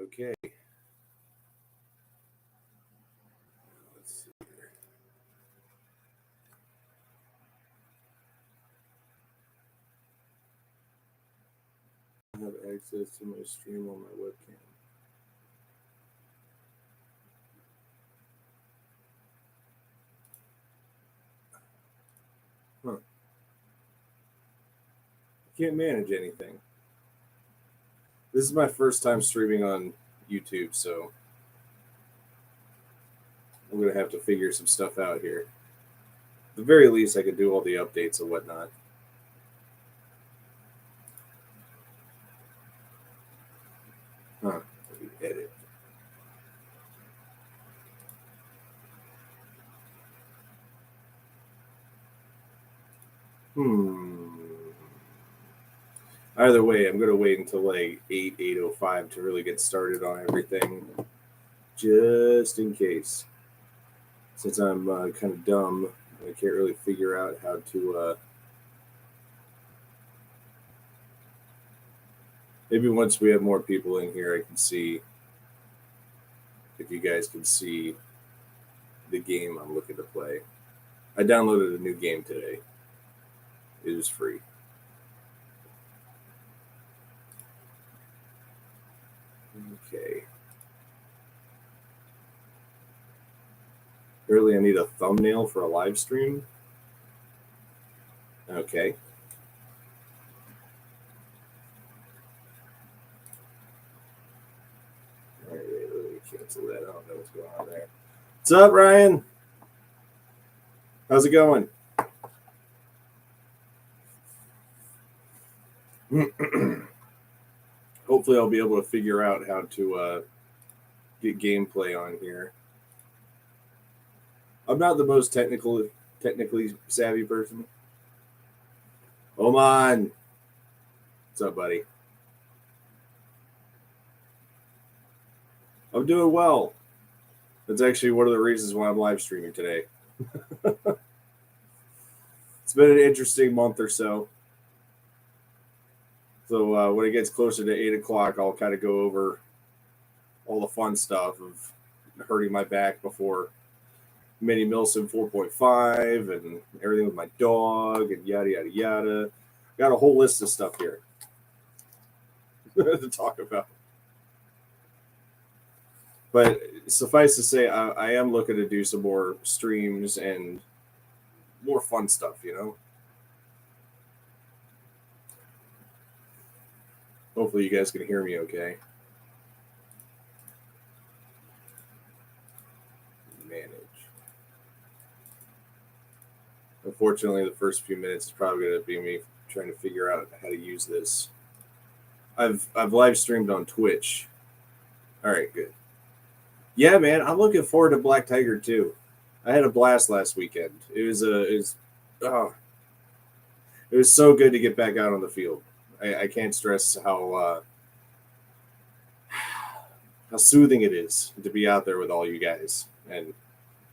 Okay. Let's see here. I have access to my stream on my webcam. Huh. I can't manage anything. This is my first time streaming on YouTube, so I'm going to have to figure some stuff out here. At the very least, I could do all the updates and whatnot. Huh. Let me edit. Either way, I'm going to wait until like 8:05 to really get started on everything, just in case. Since I'm kind of dumb, I can't really figure out how to. Maybe once we have more people in here, I can see if you guys can see the game I'm looking to play. I downloaded a new game today. It was free. Okay. Apparently, I need a thumbnail for a live stream. Okay. All right, let me cancel that. I don't know what's going on there. What's up, Ryan? How's it going? Hopefully, I'll be able to figure out how to get gameplay on here. I'm not the most technically savvy person. Oman, what's up, buddy? I'm doing well. That's actually one of the reasons why I'm live streaming today. It's been an interesting month or so. So when it gets closer to 8 o'clock, I'll kind of go over all the fun stuff of hurting my back before Mini Milsim 4.5 and everything with my dog and yada, yada, yada. Got a whole list of stuff here to talk about. But suffice to say, I am looking to do some more streams and more fun stuff, you know? Hopefully you guys can hear me okay. Manage. Unfortunately, the first few minutes is probably going to be me trying to figure out how to use this. I've live streamed on Twitch. All right, good. Yeah, man, I'm looking forward to Black Tiger too. I had a blast last weekend. It was so good to get back out on the field. I can't stress how soothing it is to be out there with all you guys and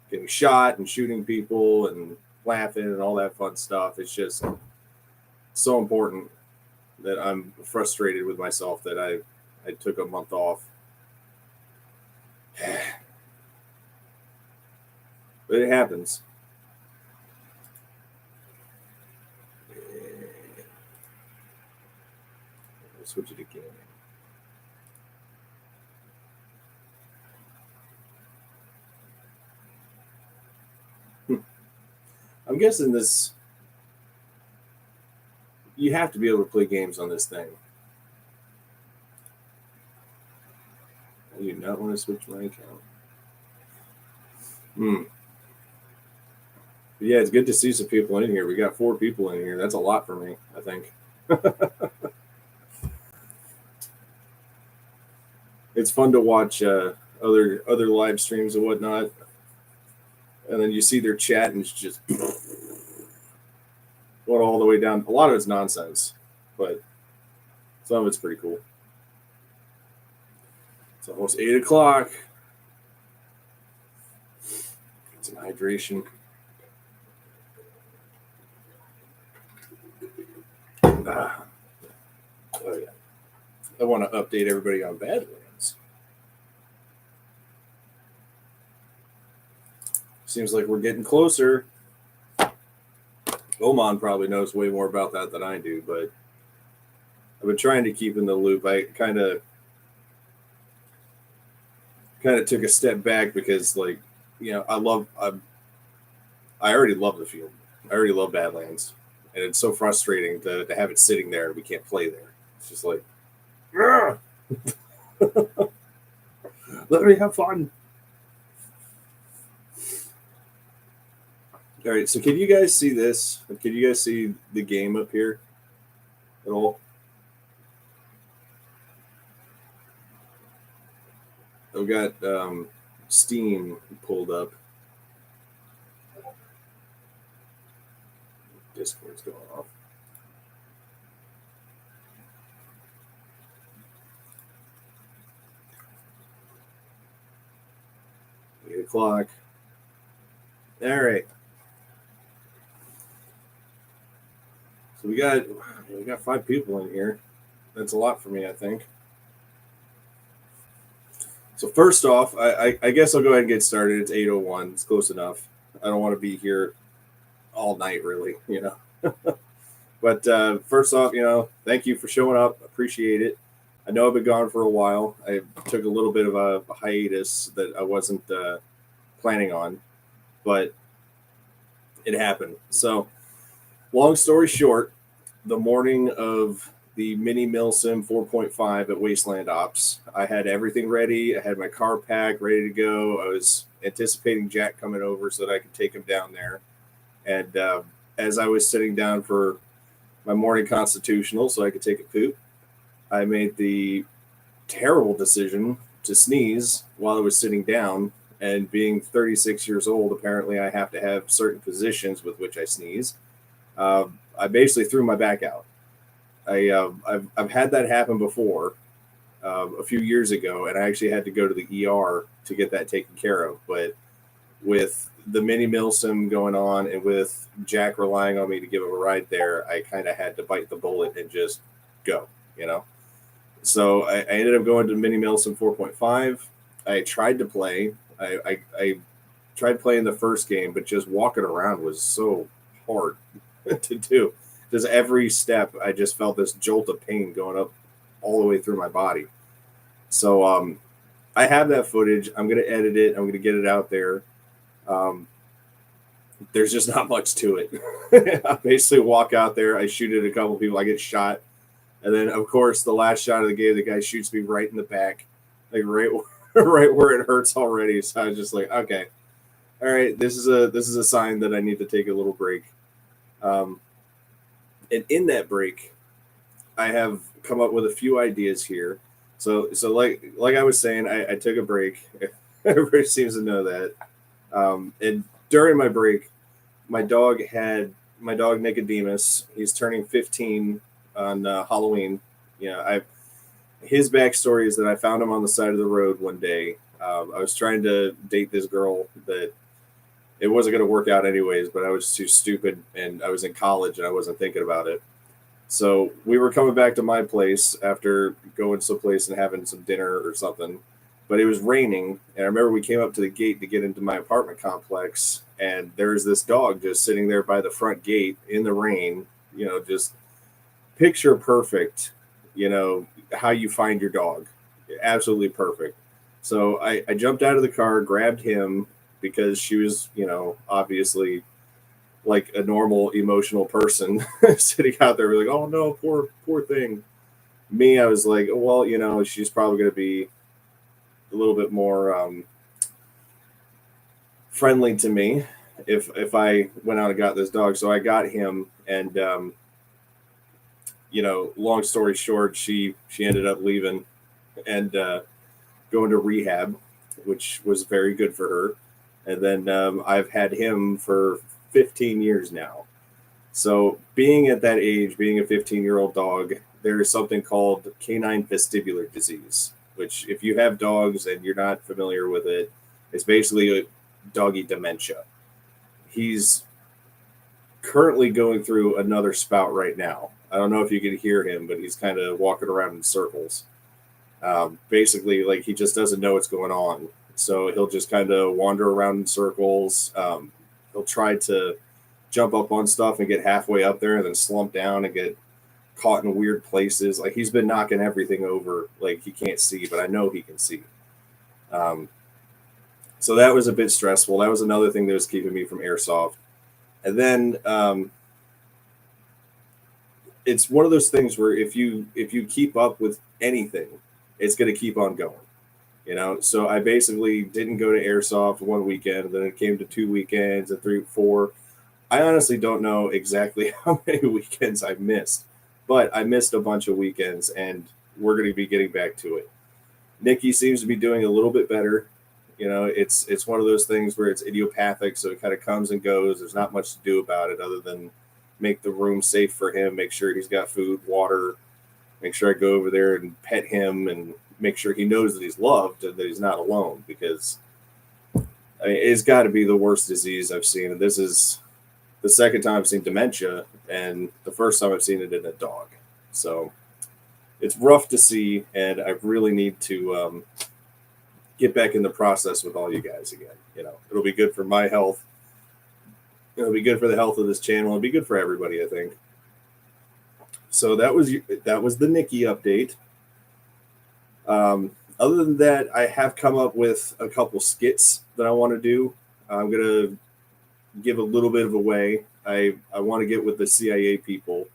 getting shot and shooting people and laughing and all that fun stuff. It's just so important that I'm frustrated with myself that I took a month off. But it happens. Switch it again. I'm guessing this. You have to be able to play games on this thing. I do not want to switch my account. But yeah, it's good to see some people in here. We got 4 people in here. That's a lot for me, I think. It's fun to watch other live streams and whatnot, and then you see their chat and it's just going all the way down. A lot of it's nonsense, but some of it's pretty cool. It's almost 8 o'clock. Get some hydration. Oh yeah. I want to update everybody on Badlands. Seems like we're getting closer. Oman probably knows way more about that than I do, but I've been trying to keep in the loop. I kind of took a step back because, like, I already love the field. I already love Badlands, and it's so frustrating to have it sitting there and we can't play there. It's just like, let me have fun. All right, so can you guys see this? Can you guys see the game up here at all? I've got Steam pulled up. Discord's going off. 8 o'clock. All right. So we got 5 people in here. That's a lot for me, I think. So first off, I guess I'll go ahead and get started. It's 8:01. It's close enough. I don't want to be here all night, really, But first off, thank you for showing up. Appreciate it. I know I've been gone for a while. I took a little bit of a hiatus that I wasn't planning on, but it happened. So long story short, the morning of the Mini Milsim 4.5 at Wasteland Ops, I had everything ready. I had my car packed, ready to go. I was anticipating Jack coming over so that I could take him down there. And as I was sitting down for my morning constitutional so I could take a poop, I made the terrible decision to sneeze while I was sitting down. And being 36 years old, apparently I have to have certain positions with which I sneeze. I basically threw my back out. I've had that happen before a few years ago, and I actually had to go to the ER to get that taken care of. But with the Mini Milsim going on and with Jack relying on me to give him a ride there, I kind of had to bite the bullet and just go, So I ended up going to Mini Milsim 4.5. I tried to play. I tried playing the first game, but just walking around was so hard to do. Just every step, I just felt this jolt of pain going up all the way through my body. So I have that footage. I'm going to edit it. I'm going to get it out there. There's just not much to it. I basically walk out there. I shoot at a couple people. I get shot. And then, of course, the last shot of the game, the guy shoots me right in the back, like right where it hurts already. So I was just like, okay, all right, this is a sign that I need to take a little break. And in that break, I have come up with a few ideas here. So like I was saying, I took a break. Everybody seems to know that. And during my break, my dog Nicodemus. He's turning 15 on Halloween. His backstory is that I found him on the side of the road one day. I was trying to date this girl that it wasn't going to work out anyways, but I was too stupid and I was in college and I wasn't thinking about it. So we were coming back to my place after going someplace and having some dinner or something, but it was raining. And I remember we came up to the gate to get into my apartment complex, and there was this dog just sitting there by the front gate in the rain, just picture perfect, how you find your dog. Absolutely perfect. So I jumped out of the car, grabbed him because she was, obviously like a normal emotional person sitting out there like, oh no, poor thing. Me, I was like, well, she's probably going to be a little bit more friendly to me if I went out and got this dog. So I got him, and long story short, she ended up leaving and going to rehab, which was very good for her. And then I've had him for 15 years now. So being at that age, being a 15-year-old dog, there is something called canine vestibular disease, which if you have dogs and you're not familiar with it, it's basically a doggy dementia. He's currently going through another spout right now. I don't know if you can hear him, but he's kind of walking around in circles. Basically, like he just doesn't know what's going on. So he'll just kind of wander around in circles. He'll try to jump up on stuff and get halfway up there and then slump down and get caught in weird places. Like he's been knocking everything over. Like he can't see, but I know he can see. So that was a bit stressful. That was another thing that was keeping me from airsoft. And then it's one of those things where if you keep up with anything, it's going to keep on going. You know, so I basically didn't go to airsoft one weekend, then it came to 2 weekends and 3, 4. I honestly don't know exactly how many weekends I missed, but I missed a bunch of weekends, and we're going to be getting back to it. Nikki seems to be doing a little bit better. You know, it's one of those things where it's idiopathic, so it kind of comes and goes. There's not much to do about it other than make the room safe for him, make sure he's got food, water, make sure I go over there and pet him and make sure he knows that he's loved and that he's not alone, because I mean, it's got to be the worst disease I've seen. And this is the second time I've seen dementia and the first time I've seen it in a dog. So it's rough to see, and I really need to get back in the process with all you guys again. You know, it'll be good for my health. It'll be good for the health of this channel. It'll be good for everybody, I think. So that was the Nikki update. Other than that, I have come up with a couple skits that I want to do. I'm going to give a little bit of away. I want to get with the CIA people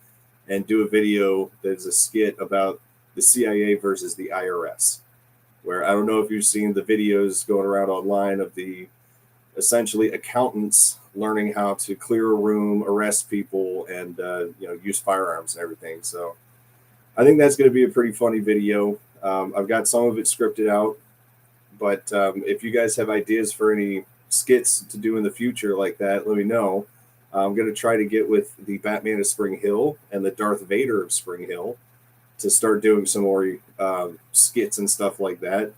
and do a video that's a skit about the CIA versus the IRS, where I don't know if you've seen the videos going around online of the essentially accountants learning how to clear a room, arrest people, and use firearms and everything. So I think that's going to be a pretty funny video. I've got some of it scripted out, but if you guys have ideas for any skits to do in the future like that, let me know. I'm going to try to get with the Batman of Spring Hill and the Darth Vader of Spring Hill to start doing some more skits and stuff like that.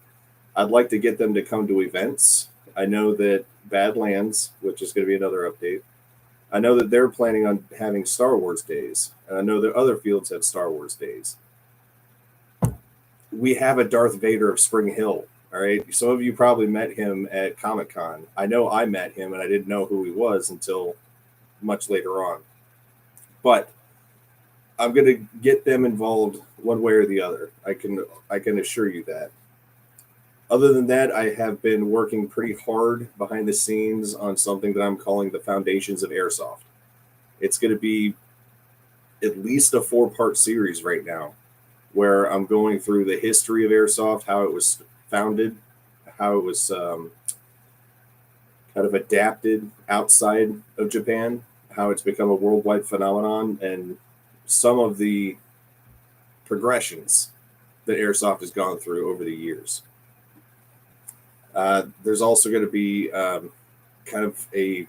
I'd like to get them to come to events. I know that Badlands, which is going to be another update, I know that they're planning on having Star Wars days, and I know that other fields have Star Wars days. We have a Darth Vader of Spring Hill. All right. Some of you probably met him at Comic-Con. I know I met him and I didn't know who he was until much later on. But I'm going to get them involved one way or the other. I can assure you that. Other than that, I have been working pretty hard behind the scenes on something that I'm calling the Foundations of Airsoft. It's going to be at least a 4-part series right now, where I'm going through the history of airsoft, how it was founded, how it was kind of adapted outside of Japan, how it's become a worldwide phenomenon, and some of the progressions that airsoft has gone through over the years. There's also going to be kind of a...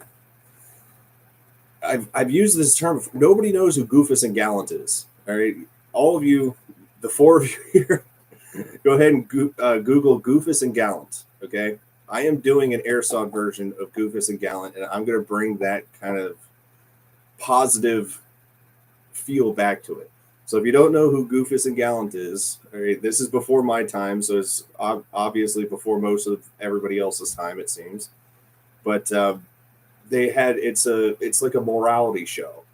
I've used this term. Nobody knows who Goofus and Gallant is. All right, all of you, the 4 of you here, go ahead and Google Goofus and Gallant. Okay, I am doing an airsoft version of Goofus and Gallant, and I'm going to bring that kind of positive feel back to it. So if you don't know who Goofus and Gallant is, all right, this is before my time, so it's obviously before most of everybody else's time, it seems. But they had it's like a morality show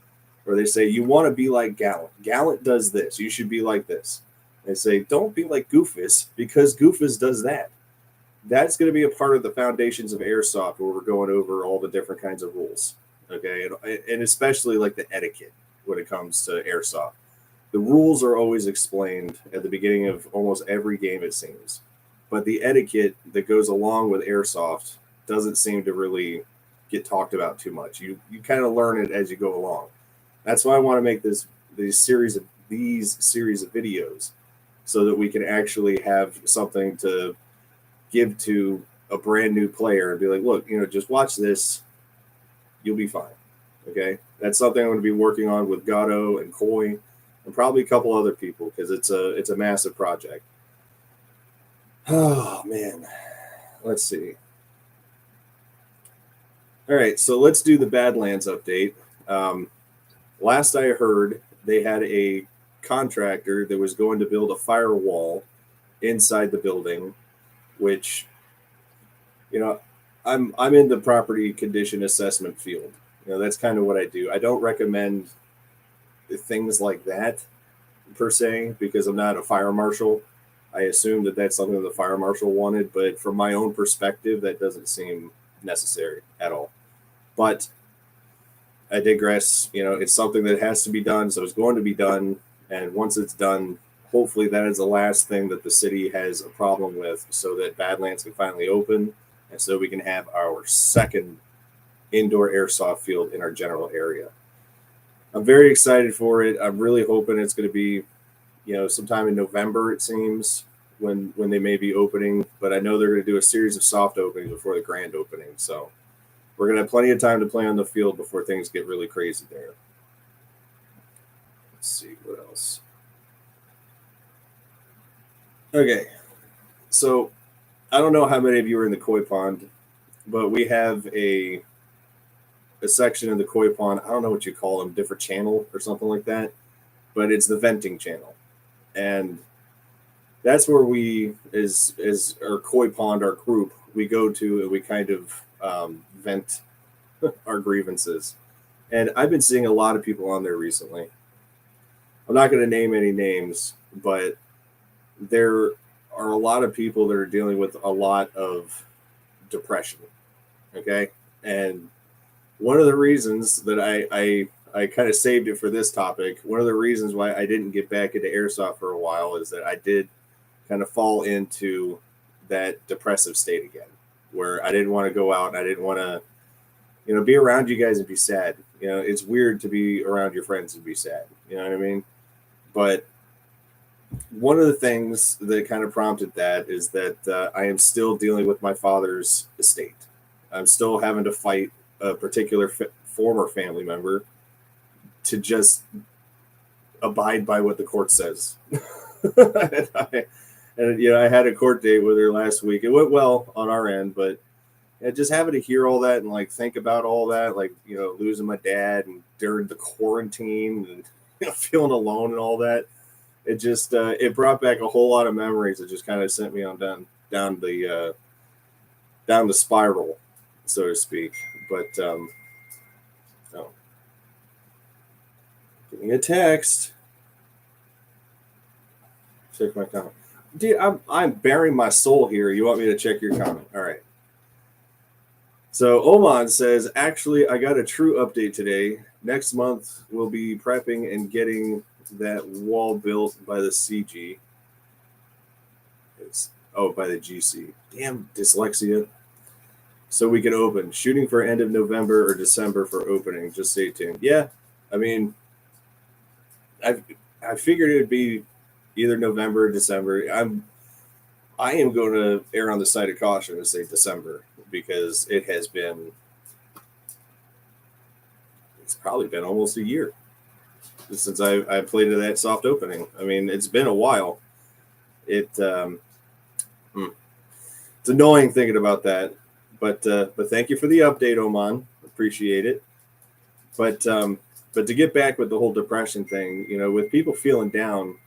where they say, you want to be like Gallant. Gallant does this. You should be like this. They say, don't be like Goofus because Goofus does that. That's going to be a part of the Foundations of Airsoft, where we're going over all the different kinds of rules. Okay, and especially like the etiquette when it comes to airsoft. The rules are always explained at the beginning of almost every game, it seems. But the etiquette that goes along with airsoft doesn't seem to really get talked about too much. You kind of learn it as you go along. That's why I want to make these series of videos, so that we can actually have something to give to a brand new player and be like, look, just watch this. You'll be fine. Okay. That's something I'm going to be working on with Gatto and Coy and probably a couple other people, because it's a massive project. Oh man. Let's see. All right. So let's do the Badlands update. Last I heard, they had a contractor that was going to build a firewall inside the building, which you know, I'm in the property condition assessment field. That's kind of what I do. I don't recommend things like that per se because I'm not a fire marshal. I assume that that's something the fire marshal wanted, but from my own perspective, that doesn't seem necessary at all. But I digress. It's something that has to be done, so it's going to be done. And once it's done, hopefully that is the last thing that the city has a problem with, so that Badlands can finally open, and so we can have our second indoor airsoft field in our general area. I'm very excited for it. I'm really hoping it's going to be, sometime in November. It seems when they may be opening, but I know they're going to do a series of soft openings before the grand opening. So we're going to have plenty of time to play on the field before things get really crazy there. Let's see what else. Okay, so I don't know how many of you are in the koi pond, but we have a section in the koi pond. I don't know what you call them, different channel or something like that, but it's the venting channel, and that's where we, as our koi pond, our group, we go to and we kind of vent our grievances. And I've been seeing a lot of people on there recently. I'm not going to name any names, but there are a lot of people that are dealing with a lot of depression. Okay. And one of the reasons that I kind of saved it for this topic, one of the reasons why I didn't get back into airsoft for a while is that I did kind of fall into that depressive state again, where I didn't want to go out and I didn't want to, be around you guys and be sad. It's weird to be around your friends and be sad. You know what I mean? But one of the things that kind of prompted that is that I am still dealing with my father's estate. I'm still having to fight a particular former family member to just abide by what the court says. I had a court date with her last week. It went well on our end, but just having to hear all that and like think about all that, like losing my dad and during the quarantine and feeling alone and all that, it just it brought back a whole lot of memories that just kind of sent me on down the spiral, so to speak. But oh, getting a text. Check my comment. Dude, I'm bearing my soul here. You want me to check your comment? All right. So Oman says, actually, I got a true update today. Next month, we'll be prepping and getting that wall built by the CG. By the GC. Damn dyslexia. So we can open. Shooting for end of November or December for opening. Just stay tuned. Yeah, I mean, I figured it would be either November or December. I am going to err on the side of caution and say December because it's probably been almost a year since I played at that soft opening. I mean, it's been a while. It's annoying thinking about that, but thank you for the update, Oman. Appreciate it. But to get back with the whole depression thing, with people feeling down,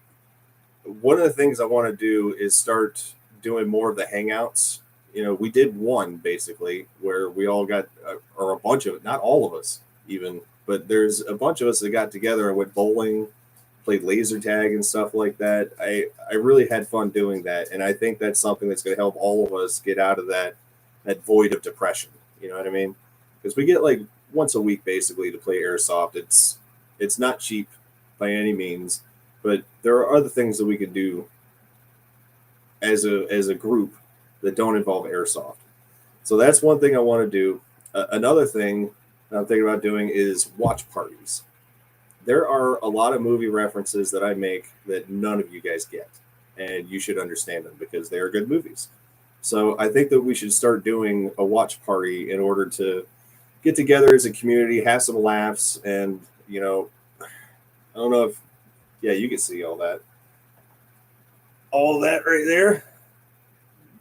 one of the things I want to do is start doing more of the hangouts. We did one basically where we all got, or a bunch of it, not all of us even, but there's a bunch of us that got together and went bowling, played laser tag and stuff like that. I really had fun doing that. And I think that's something that's going to help all of us get out of that void of depression. You know what I mean? Because we get like once a week basically to play airsoft. It's not cheap by any means, but there are other things that we can do as a group that don't involve airsoft. So that's one thing I want to do. Another thing I'm thinking about doing is watch parties. There are a lot of movie references that I make that none of you guys get, and you should understand them because they are good movies. So I think that we should start doing a watch party in order to get together as a community, have some laughs, and I don't know if, yeah, you can see all that. All that right there,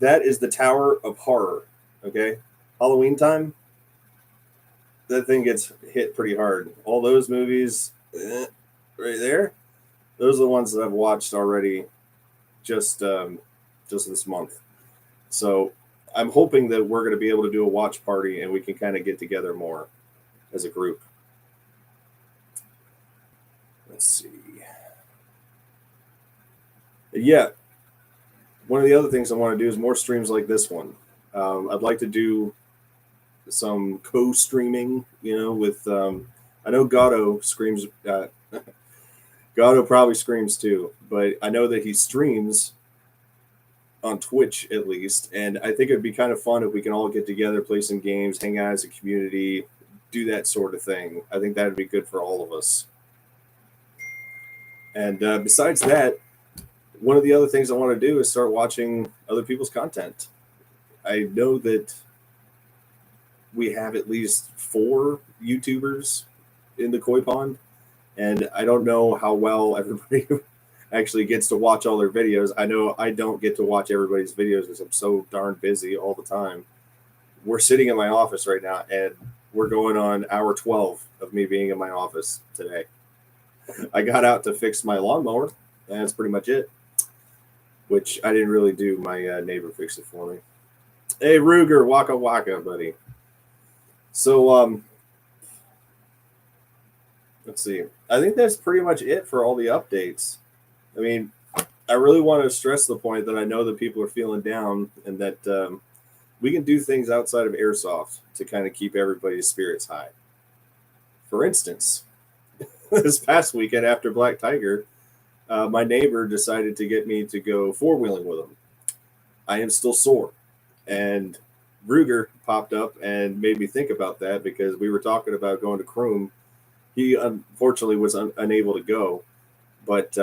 that is the Tower of Horror, okay? Halloween time, that thing gets hit pretty hard. All those movies right there, those are the ones that I've watched already just this month. So I'm hoping that we're going to be able to do a watch party and we can kind of get together more as a group. Let's see. Yeah, one of the other things I want to do is more streams like this one. I'd like to do some co-streaming, with I know Gatto screams. Gatto probably screams too, but I know that he streams on Twitch at least, and I think it'd be kind of fun if we can all get together, play some games, hang out as a community, do that sort of thing. I think that'd be good for all of us. And besides that, one of the other things I want to do is start watching other people's content. I know that we have at least 4 YouTubers in the koi pond, and I don't know how well everybody actually gets to watch all their videos. I know I don't get to watch everybody's videos because I'm so darn busy all the time. We're sitting in my office right now, and we're going on hour 12 of me being in my office today. I got out to fix my lawnmower, and that's pretty much it, which I didn't really do. My neighbor fixed it for me. Hey, Ruger, waka waka, buddy. So, let's see. I think that's pretty much it for all the updates. I mean, I really want to stress the point that I know that people are feeling down and that we can do things outside of Airsoft to kind of keep everybody's spirits high. For instance, this past weekend after Black Tiger, my neighbor decided to get me to go four-wheeling with him. I am still sore. And Ruger popped up and made me think about that because we were talking about going to Croom. He unfortunately was unable to go, but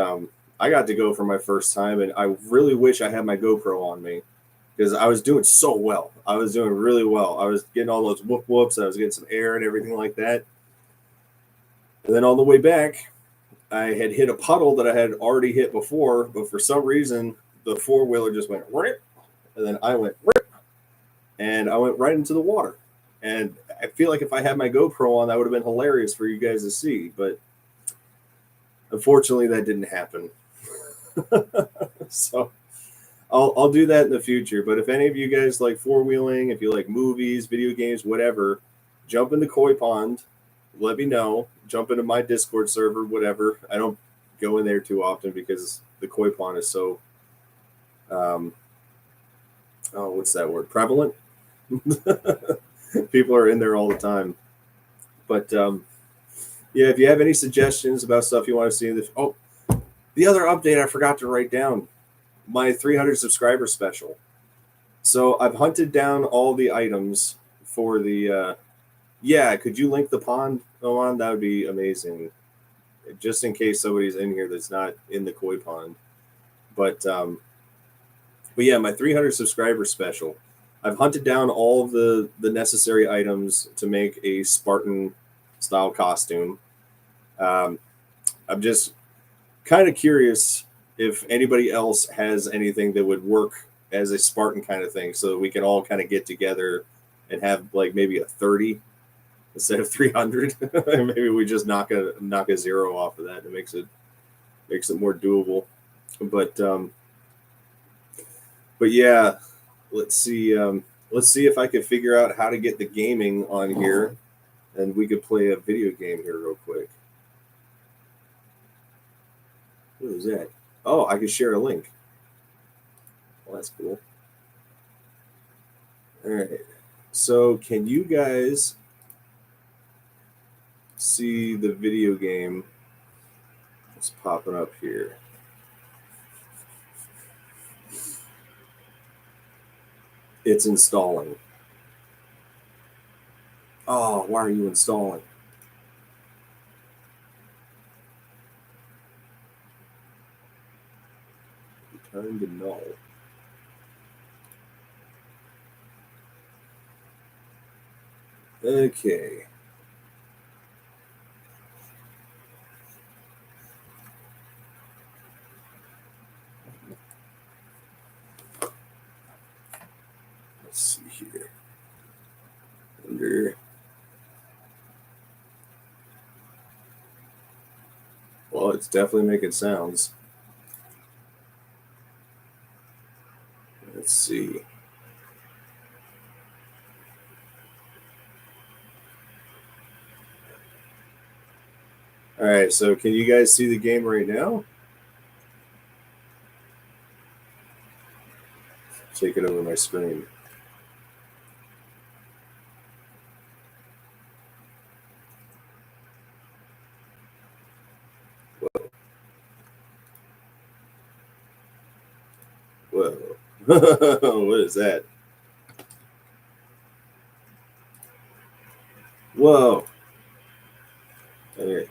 I got to go for my first time, and I really wish I had my GoPro on me because I was doing so well. I was doing really well. I was getting all those whoop whoops. I was getting some air and everything like that. And then on the way back, I had hit a puddle that I had already hit before, but for some reason, the four-wheeler just went rip, and then I went rip, and I went right into the water. And I feel like if I had my GoPro on, that would have been hilarious for you guys to see, but unfortunately, that didn't happen. So I'll do that in the future. But if any of you guys like four-wheeling, if you like movies, video games, whatever, jump in the koi pond. Let me know. Jump into my Discord server, whatever. I don't go in there too often because the koi pond is so, what's that word? Prevalent? People are in there all the time. But yeah, if you have any suggestions about stuff you want to see, the other update I forgot to write down, my 300 subscriber special. So I've hunted down all the items for the. Yeah, could you link the pond, Oman? That would be amazing. Just in case somebody's in here that's not in the koi pond. But yeah, my 300 subscriber special. I've hunted down all of the necessary items to make a Spartan style costume. I'm just kind of curious if anybody else has anything that would work as a Spartan kind of thing, so that we can all kind of get together and have like maybe a 30 instead of 300. Maybe we just knock a zero off of that. It makes it more doable. But yeah, let's see if I can figure out how to get the gaming on here, and we could play a video game here real quick. What is that? Oh, I can share a link. Well, that's cool. All right. So can you guys see the video game that's popping up here? It's installing. Oh, why are you installing? Return to null. Okay. Let's see here. Well, it's definitely making sounds. Let's see. All right, so can you guys see the game right now? Take it over my screen. Whoa. What is that? Whoa. Okay.